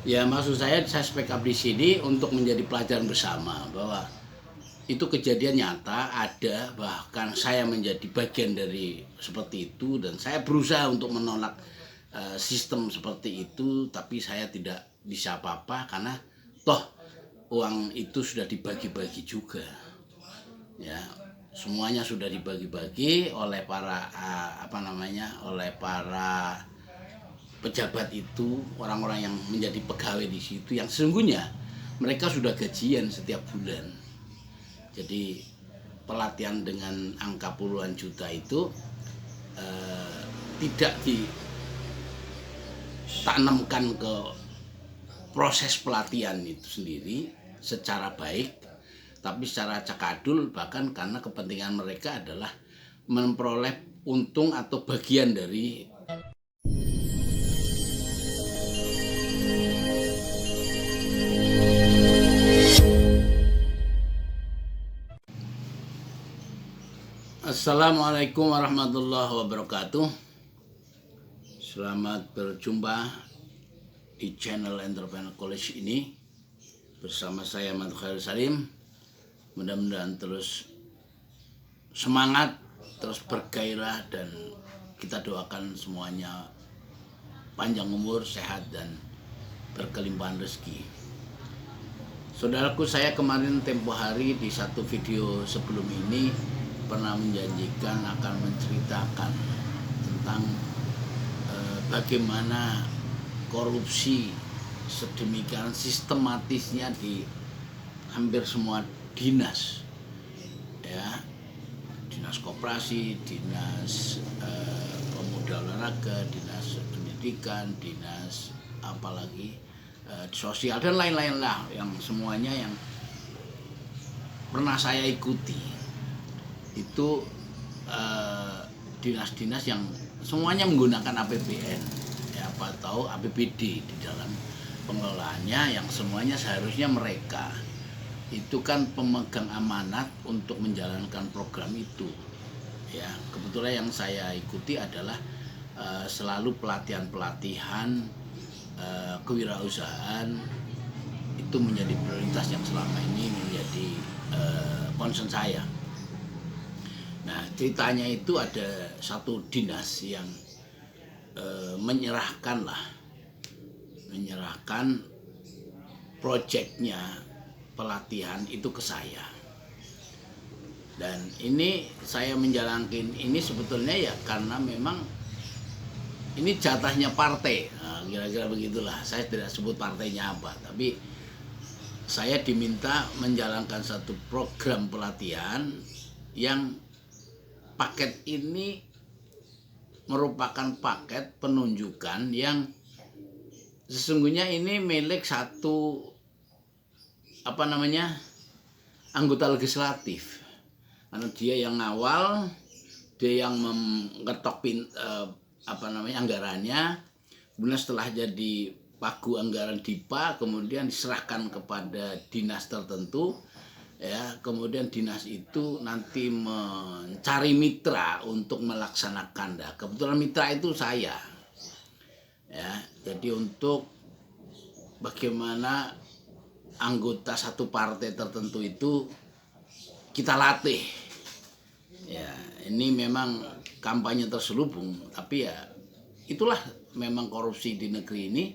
Ya maksud saya speak up di sini untuk menjadi pelajaran bersama bahwa itu kejadian nyata ada, bahkan saya menjadi bagian dari seperti itu dan saya berusaha untuk menolak sistem seperti itu, tapi saya tidak bisa apa-apa karena toh uang itu sudah dibagi-bagi juga, ya semuanya sudah dibagi-bagi oleh para oleh para pejabat itu, orang-orang yang menjadi pegawai di situ yang sesungguhnya mereka sudah gajian setiap bulan. Jadi pelatihan dengan angka puluhan juta itu tidak ditanamkan ke proses pelatihan itu sendiri secara baik, tapi secara cakadul, bahkan karena kepentingan mereka adalah memperoleh untung atau bagian dari. Assalamualaikum warahmatullahi wabarakatuh. Selamat berjumpa di channel Entrepreneur College ini bersama saya Ahmad Khairul Salim. Mudah-mudahan terus semangat, terus bergairah, dan kita doakan semuanya panjang umur, sehat, dan berkelimpahan rezeki. Saudaraku, saya kemarin tempo hari di satu video sebelum ini pernah menjanjikan akan menceritakan tentang bagaimana korupsi sedemikian sistematisnya di hampir semua dinas, ya, dinas koperasi, dinas pemuda olahraga, dinas pendidikan, dinas apalagi sosial dan lain-lain lah, yang semuanya yang pernah saya ikuti itu dinas-dinas yang semuanya menggunakan APBN, ya, apa tahu APBD di dalam pengelolaannya, yang semuanya seharusnya mereka itu kan pemegang amanat untuk menjalankan program itu, ya. Kebetulan yang saya ikuti adalah selalu pelatihan-pelatihan kewirausahaan, itu menjadi prioritas yang selama ini menjadi concern saya. Nah, ceritanya itu ada satu dinas yang menyerahkan proyeknya pelatihan itu ke saya. Dan ini saya menjalankan ini sebetulnya ya karena memang ini jatahnya partai. Nah, kira-kira begitulah. Saya tidak sebut partainya apa, tapi saya diminta menjalankan satu program pelatihan yang paket ini merupakan paket penunjukan yang sesungguhnya ini milik satu anggota legislatif, karena dia yang ngawal, dia yang mengetok anggarannya. Kemudian setelah jadi pagu anggaran DIPA, kemudian diserahkan kepada dinas tertentu, ya. Kemudian dinas itu nanti mencari mitra untuk melaksanakan. Nah, kebetulan mitra itu saya, ya. Jadi untuk bagaimana anggota satu partai tertentu itu kita latih, ya. Ini memang kampanye terselubung, tapi ya itulah memang korupsi di negeri ini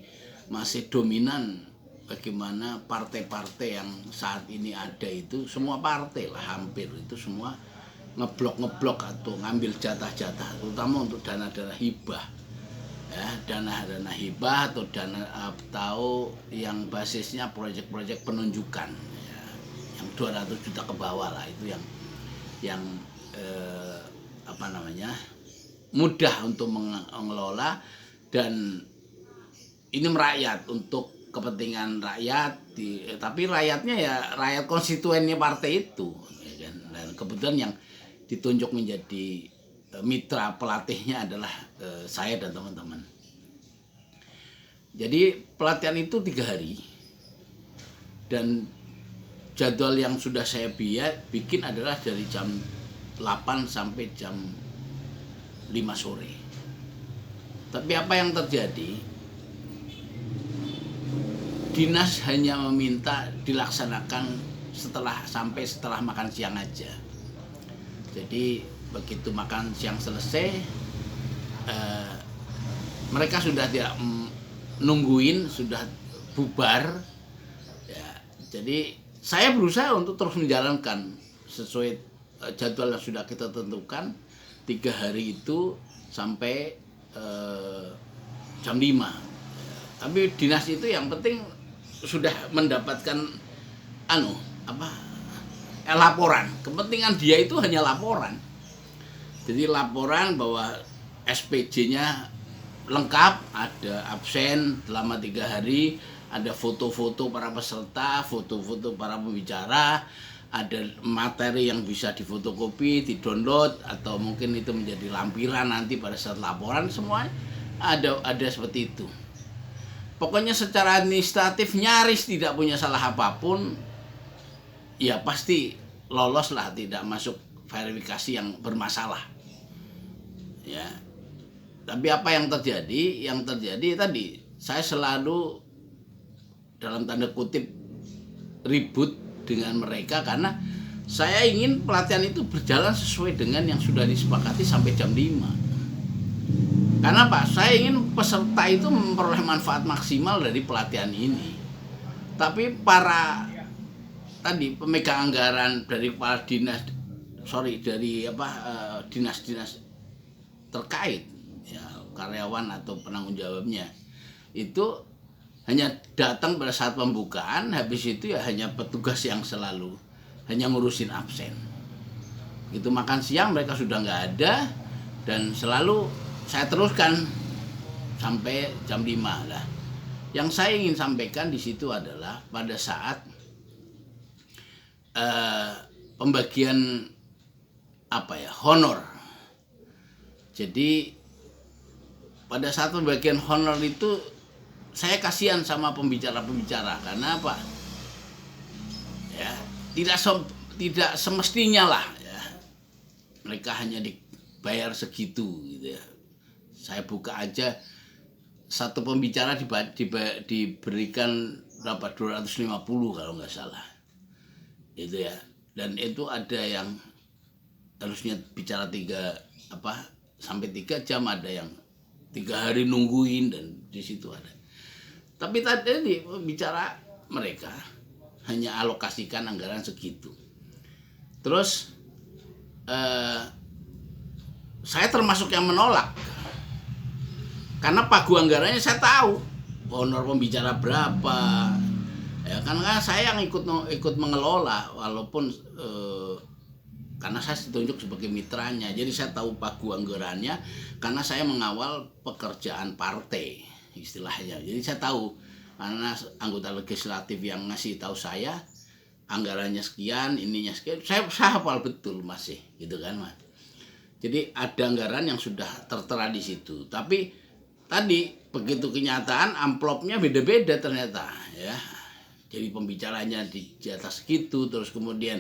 masih dominan. Bagaimana partai-partai yang saat ini ada itu, semua partai lah hampir itu semua ngeblok atau ngambil jatah-jatah, terutama untuk dana-dana hibah, ya, dana-dana hibah atau yang basisnya proyek-proyek penunjukan, ya, yang 200 juta ke bawah lah, itu yang mudah untuk mengelola, dan ini merakyat untuk kepentingan rakyat, tapi rakyatnya ya rakyat konstituennya partai itu, ya kan? Dan kebetulan yang ditunjuk menjadi mitra pelatihnya adalah saya dan teman-teman. Jadi pelatihan itu 3 hari, dan jadwal yang sudah saya bikin adalah dari jam 8 sampai jam 5 sore. Tapi apa yang terjadi? dinas hanya meminta dilaksanakan sampai setelah makan siang aja. Jadi begitu makan siang selesai, mereka sudah tidak nungguin, sudah bubar. Ya, jadi saya berusaha untuk terus menjalankan sesuai jadwal yang sudah kita tentukan 3 hari itu sampai jam 5. Tapi dinas itu yang penting sudah mendapatkan laporan. Kepentingan dia itu hanya laporan. Jadi laporan bahwa SPJ-nya lengkap, ada absen selama 3 hari, ada foto-foto para peserta, foto-foto para pembicara, ada materi yang bisa difotokopi, di-download, atau mungkin itu menjadi lampiran nanti pada saat laporan, semua ada seperti itu. Pokoknya secara administratif nyaris tidak punya salah apapun, ya pasti lolos lah, tidak masuk verifikasi yang bermasalah. Ya. Tapi apa yang terjadi? Yang terjadi tadi, saya selalu dalam tanda kutip ribut dengan mereka karena saya ingin pelatihan itu berjalan sesuai dengan yang sudah disepakati sampai jam 5. Karena Pak, saya ingin peserta itu memperoleh manfaat maksimal dari pelatihan ini. Tapi para tadi pemegang anggaran dari kepala dinas, dinas-dinas terkait, ya, karyawan atau penanggung jawabnya, itu hanya datang pada saat pembukaan, habis itu ya hanya petugas yang selalu hanya ngurusin absen. Itu makan siang mereka sudah nggak ada, dan selalu saya teruskan sampai jam 5 lah. Yang saya ingin sampaikan di situ adalah pada saat pembagian honor. Jadi pada saat pembagian honor itu saya kasihan sama pembicara-pembicara karena apa? Ya, tidak semestinya lah ya. Mereka hanya dibayar segitu gitu ya. Saya buka aja satu pembicara diberikan berapa, 250 kalau nggak salah. Itu ya. Dan itu ada yang harusnya bicara 3 jam, ada yang 3 hari nungguin, dan di situ ada. Tapi tadi bicara mereka hanya alokasikan anggaran segitu. Terus saya termasuk yang menolak. Karena pagu anggarannya saya tahu honor pembicara berapa. Ya, karena saya yang ikut mengelola, walaupun karena saya ditunjuk sebagai mitranya. Jadi saya tahu pagu anggarannya karena saya mengawal pekerjaan partai istilahnya. Jadi saya tahu, karena anggota legislatif yang ngasih tahu saya anggarannya sekian, ininya sekian, saya hafal betul masih gitu kan, Mas. Jadi ada anggaran yang sudah tertera di situ. Tapi tadi begitu kenyataan amplopnya beda-beda ternyata ya. Jadi pembicaranya di atas gitu, terus kemudian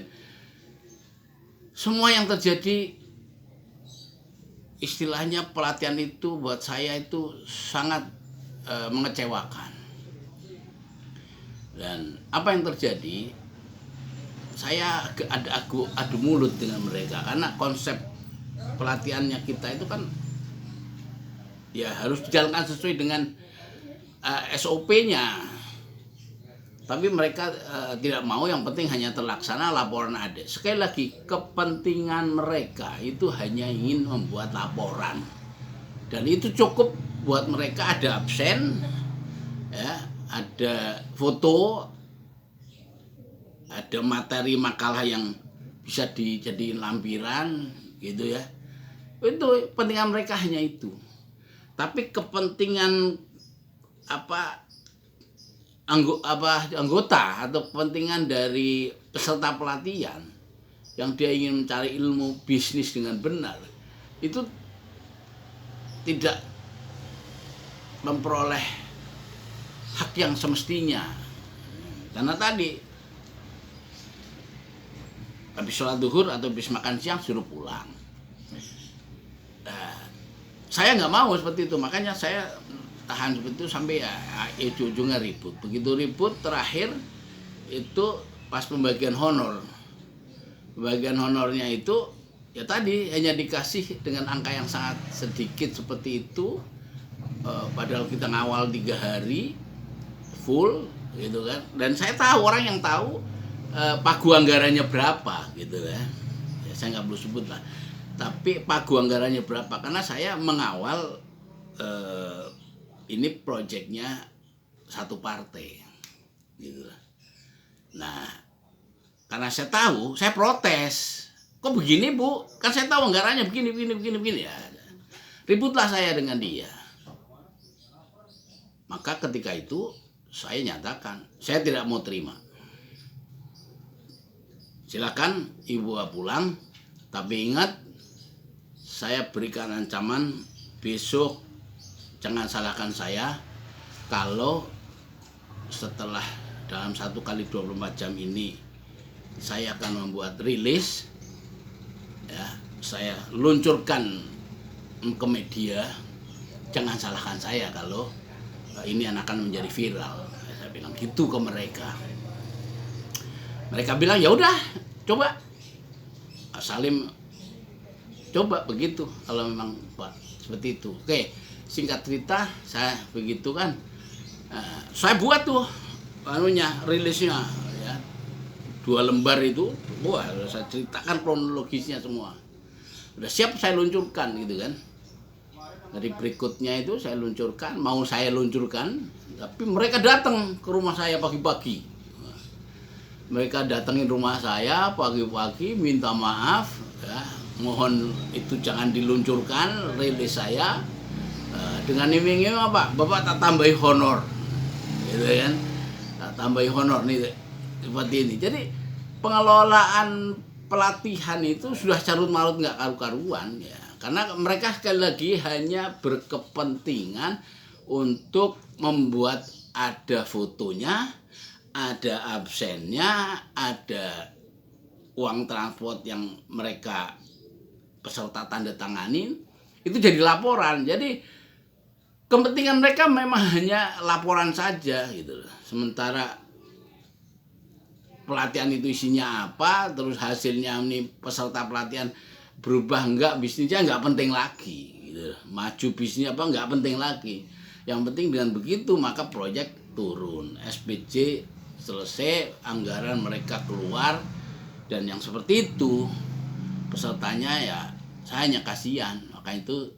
semua yang terjadi, istilahnya pelatihan itu buat saya itu sangat mengecewakan. Dan apa yang terjadi, saya adu mulut dengan mereka karena konsep pelatihannya kita itu kan ya harus dijalankan sesuai dengan SOP-nya. Tapi mereka tidak mau, yang penting hanya terlaksana, laporan ada. Sekali lagi, kepentingan mereka itu hanya ingin membuat laporan. Dan itu cukup buat mereka, ada absen, ya, ada foto, ada materi makalah yang bisa dijadiin lampiran gitu ya. Itu kepentingan mereka hanya itu. Tapi kepentingan anggota atau kepentingan dari peserta pelatihan yang dia ingin mencari ilmu bisnis dengan benar, itu tidak memperoleh hak yang semestinya. Karena tadi habis sholat duhur atau habis makan siang suruh pulang. Saya nggak mau seperti itu, makanya saya tahan seperti itu sampai ya ujung-ujungnya ribut. Begitu ribut terakhir itu pas pembagian honor. Pembagian honornya itu ya tadi hanya dikasih dengan angka yang sangat sedikit seperti itu. Padahal kita ngawal 3 hari full gitu kan. Dan saya tahu, orang yang tahu pagu anggarannya berapa gitu kan. Ya, saya nggak perlu sebut lah. Tapi pagu anggarannya berapa, karena saya mengawal ini proyeknya satu partai gitu. Nah, karena saya tahu, saya protes. Kok begini, Bu? Kan saya tahu anggarannya begini ya. Ributlah saya dengan dia. Maka ketika itu saya nyatakan, saya tidak mau terima. Silakan Ibu pulang, tapi ingat, saya berikan ancaman besok jangan salahkan saya kalau setelah dalam 1 kali 24 jam ini saya akan membuat rilis, ya, saya luncurkan ke media, jangan salahkan saya kalau ini akan menjadi viral. Saya bilang gitu ke mereka. Mereka bilang ya udah, coba Salim, coba begitu kalau memang Pak seperti itu. Oke, singkat cerita saya begitu kan, saya buat tuh rilisnya ya, 2 lembar itu. Wah, saya ceritakan kronologisnya semua. Udah siap saya luncurkan gitu kan. Dari berikutnya itu saya luncurkan, tapi mereka datang ke rumah saya pagi-pagi. Mereka datengin rumah saya pagi-pagi, minta maaf, ya, mohon itu jangan diluncurkan rilis saya, dengan iming-iming apa? Bapak tak tambahi honor, gitu kan? Tak tambahi honor nih seperti ini. Jadi pengelolaan pelatihan itu sudah carut marut nggak karu-karuan ya. Karena mereka sekali lagi hanya berkepentingan untuk membuat ada fotonya, ada absennya, ada uang transport yang mereka peserta tanda tanganin, itu jadi laporan. Jadi kepentingan mereka memang hanya laporan saja gitu. Sementara pelatihan itu isinya apa, terus hasilnya ini peserta pelatihan berubah enggak, bisnisnya enggak penting lagi gitu. Maju bisnisnya apa enggak penting lagi. Yang penting dengan begitu maka proyek turun, SPJ selesai, anggaran mereka keluar, dan yang seperti itu pesertanya ya saya hanya kasihan. Maka itu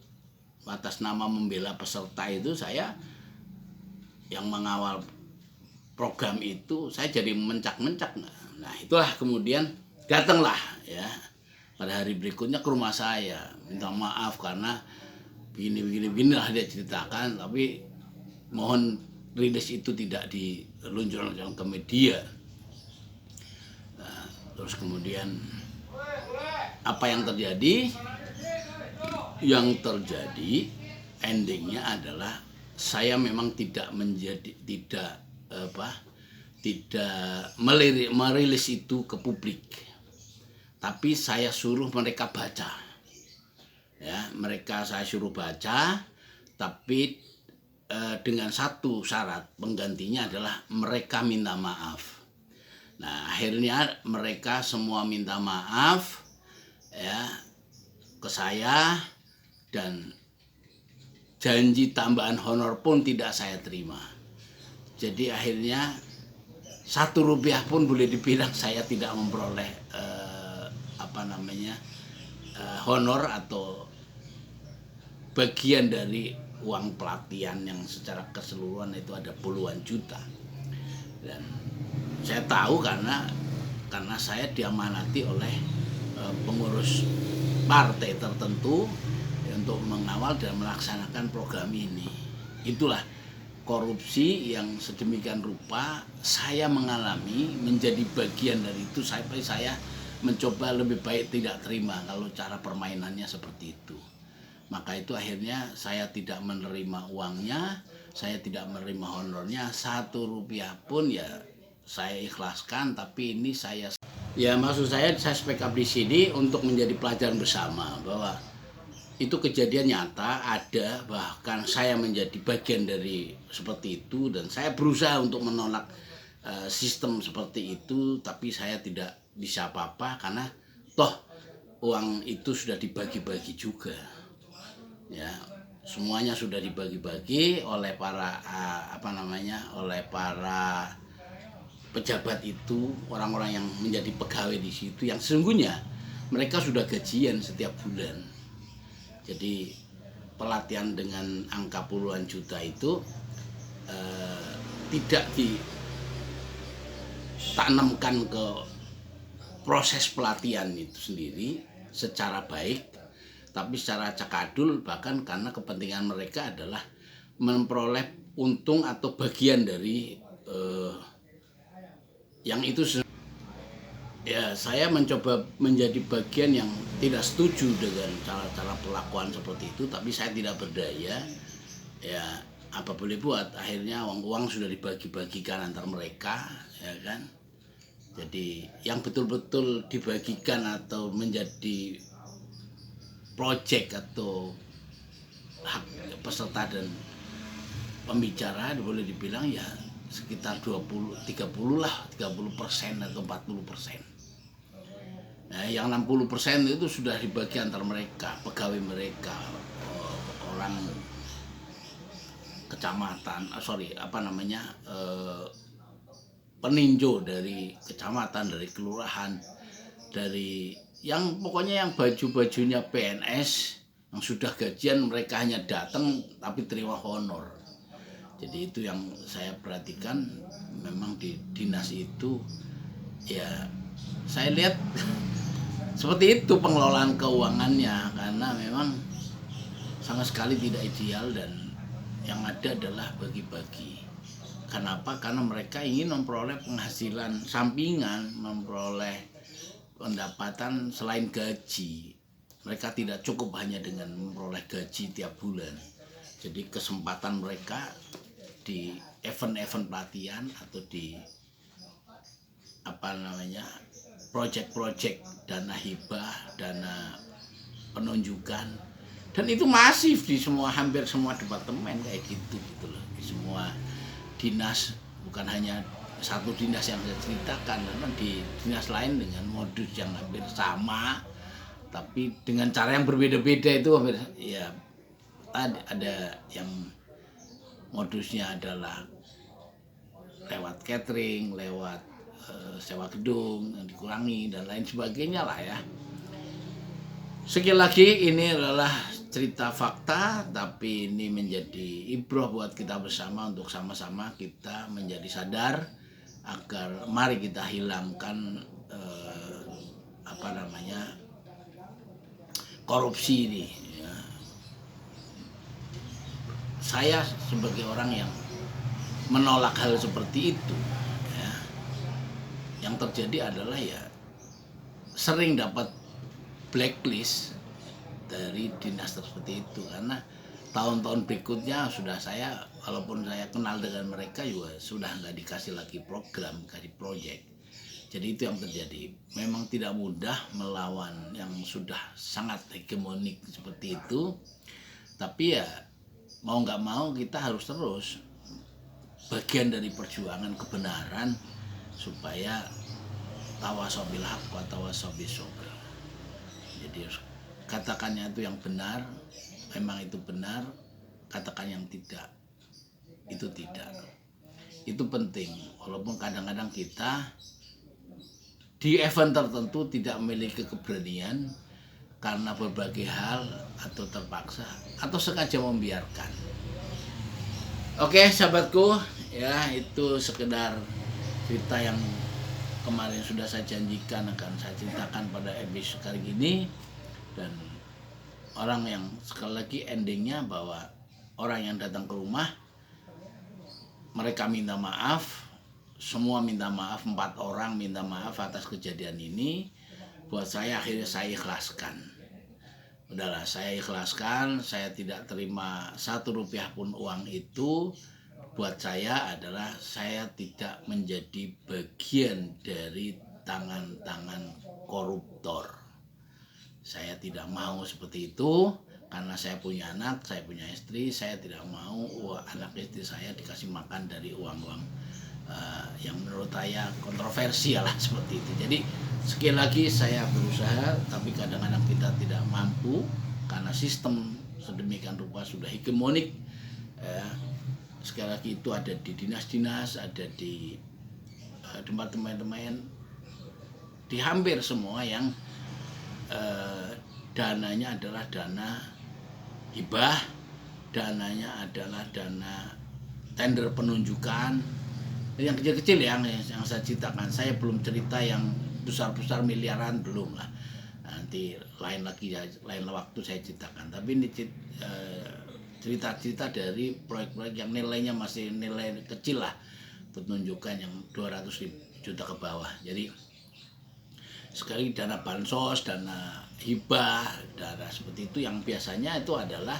atas nama membela peserta itu saya yang mengawal program itu saya jadi mencak-mencak. Nah itulah kemudian datanglah ya pada hari berikutnya ke rumah saya, minta maaf karena begini lah dia ceritakan, tapi mohon rilis itu tidak diluncurkan ke media. Nah, terus kemudian apa yang terjadi? Yang terjadi endingnya adalah saya memang tidak merilis itu ke publik. Tapi saya suruh mereka baca, ya saya suruh baca, tapi dengan satu syarat, penggantinya adalah mereka minta maaf. Nah akhirnya mereka semua minta maaf ya ke saya, dan janji tambahan honor pun tidak saya terima. Jadi akhirnya 1 rupiah pun boleh dibilang saya tidak memperoleh honor atau bagian dari uang pelatihan yang secara keseluruhan itu ada puluhan juta. Dan saya tahu karena saya diamanati oleh pengurus partai tertentu untuk mengawal dan melaksanakan program ini. Itulah korupsi yang sedemikian rupa saya mengalami, menjadi bagian dari itu, sampai saya mencoba lebih baik tidak terima kalau cara permainannya seperti itu. Maka itu akhirnya saya tidak menerima uangnya, saya tidak menerima honornya, 1 rupiah pun ya saya ikhlaskan. Tapi ini maksud saya speak up di sini untuk menjadi pelajaran bersama bahwa itu kejadian nyata, ada, bahkan saya menjadi bagian dari seperti itu, dan saya berusaha untuk menolak sistem seperti itu, tapi saya tidak bisa apa-apa karena toh uang itu sudah dibagi-bagi juga, ya, semuanya sudah dibagi-bagi oleh para oleh para pejabat itu, orang-orang yang menjadi pegawai di situ, yang sesungguhnya mereka sudah gajian setiap bulan. Jadi pelatihan dengan angka puluhan juta itu tidak ditanamkan ke proses pelatihan itu sendiri secara baik, tapi secara cakadul, bahkan karena kepentingan mereka adalah memperoleh untung atau bagian dari yang itu. Ya, saya mencoba menjadi bagian yang tidak setuju dengan cara-cara perlakuan seperti itu, tapi saya tidak berdaya. Ya, apa boleh buat, akhirnya uang sudah dibagi-bagikan antar mereka, ya kan. Jadi yang betul-betul dibagikan atau menjadi proyek atau hak peserta dan pembicara boleh dibilang ya sekitar 30% atau 40%. Nah, yang 60% itu sudah dibagi antar mereka, pegawai mereka, orang kecamatan, peninjau dari kecamatan, dari kelurahan, dari yang pokoknya yang baju-bajunya PNS yang sudah gajian, mereka hanya datang tapi terima honor. Jadi itu yang saya perhatikan, memang di dinas itu ya saya lihat seperti itu pengelolaan keuangannya, karena memang sama sekali tidak ideal, dan yang ada adalah bagi-bagi. Kenapa? Karena mereka ingin memperoleh penghasilan sampingan, memperoleh pendapatan selain gaji. Mereka tidak cukup hanya dengan memperoleh gaji tiap bulan. Jadi kesempatan mereka di event-event pelatihan atau di proyek-proyek dana hibah, dana penunjukan, dan itu masif di hampir semua departemen kayak gitu loh, di semua dinas, bukan hanya satu dinas yang saya ceritakan, karena di dinas lain dengan modus yang hampir sama tapi dengan cara yang berbeda-beda. Itu hampir ya, ada yang modusnya adalah lewat catering, lewat sewa gedung yang dikurangi dan lain sebagainya lah ya. Sekali lagi, ini adalah cerita fakta, tapi ini menjadi ibrah buat kita bersama untuk sama-sama kita menjadi sadar agar mari kita hilangkan korupsi ini. Ya. Saya sebagai orang yang menolak hal seperti itu, ya, yang terjadi adalah ya sering dapat blacklist dari dinas seperti itu, karena tahun-tahun berikutnya sudah saya, walaupun saya kenal dengan mereka juga sudah nggak dikasih lagi program, kasih proyek. Jadi itu yang terjadi. Memang tidak mudah melawan yang sudah sangat hegemonik seperti itu, tapi ya mau nggak mau kita harus terus bagian dari perjuangan kebenaran supaya tawasobil haq wa tawasobil sabr. Jadi katakannya itu yang benar, memang itu benar, katakan yang tidak, itu tidak. Itu penting, walaupun kadang-kadang kita di event tertentu tidak memiliki keberanian karena berbagai hal, atau terpaksa atau sengaja membiarkan. Oke sahabatku, ya itu sekedar cerita yang kemarin sudah saya janjikan akan saya ceritakan pada episode kali ini. Dan orang yang sekali lagi endingnya bahwa orang yang datang ke rumah, mereka minta maaf, semua minta maaf, 4 orang minta maaf atas kejadian ini. Buat saya akhirnya saya ikhlaskan. Udahlah, saya ikhlaskan, saya tidak terima 1 rupiah pun uang itu. Buat saya adalah saya tidak menjadi bagian dari tangan-tangan koruptor. Saya tidak mau seperti itu, Karena saya punya anak, saya punya istri, saya tidak mau anak istri saya dikasih makan dari uang-uang yang menurut saya kontroversial lah seperti itu. Jadi sekali lagi saya berusaha, tapi kadang-kadang kita tidak mampu karena sistem sedemikian rupa sudah hegemonik. Sekali lagi itu ada di dinas-dinas, ada di tempat teman-teman, di hampir semua yang dananya adalah dana hibah, dananya adalah dana tender penunjukan, yang kecil-kecil yang saya ceritakan. Saya belum cerita yang besar-besar miliaran, belum lah. Nanti lain waktu saya ceritakan. Tapi ini cerita-cerita dari proyek-proyek yang nilainya masih nilai kecil lah, penunjukan yang 200 juta ke bawah. Jadi sekali dana bansos, dana hibah, dana seperti itu yang biasanya itu adalah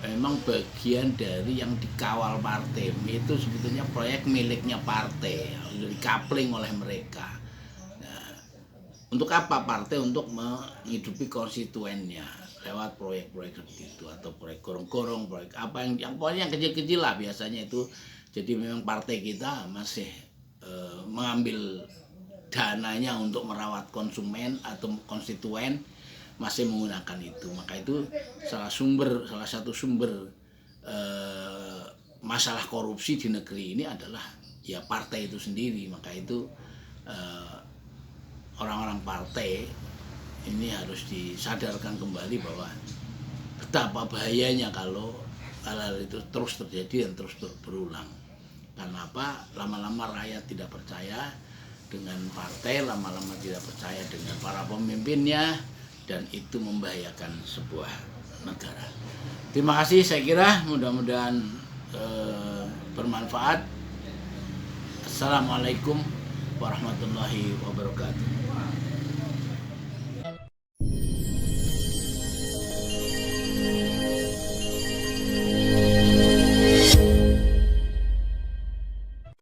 memang bagian dari yang dikawal partai. Itu sebetulnya proyek miliknya partai, dikapling oleh mereka. Nah, untuk apa partai? Untuk menghidupi konstituennya lewat proyek-proyek seperti itu, atau proyek gorong-gorong, proyek apa yang pokoknya yang kecil-kecil lah biasanya itu. Jadi memang partai kita masih mengambil dananya untuk merawat konsumen atau konstituen, masih menggunakan itu. Maka itu salah satu sumber masalah korupsi di negeri ini adalah ya partai itu sendiri. Maka itu orang-orang partai ini harus disadarkan kembali bahwa betapa bahayanya kalau hal-hal itu terus terjadi dan terus berulang. Karena apa? Lama-lama rakyat tidak percaya dengan partai, lama-lama tidak percaya dengan para pemimpinnya, dan itu membahayakan sebuah negara. Terima kasih, saya kira mudah-mudahan bermanfaat. Assalamualaikum warahmatullahi wabarakatuh.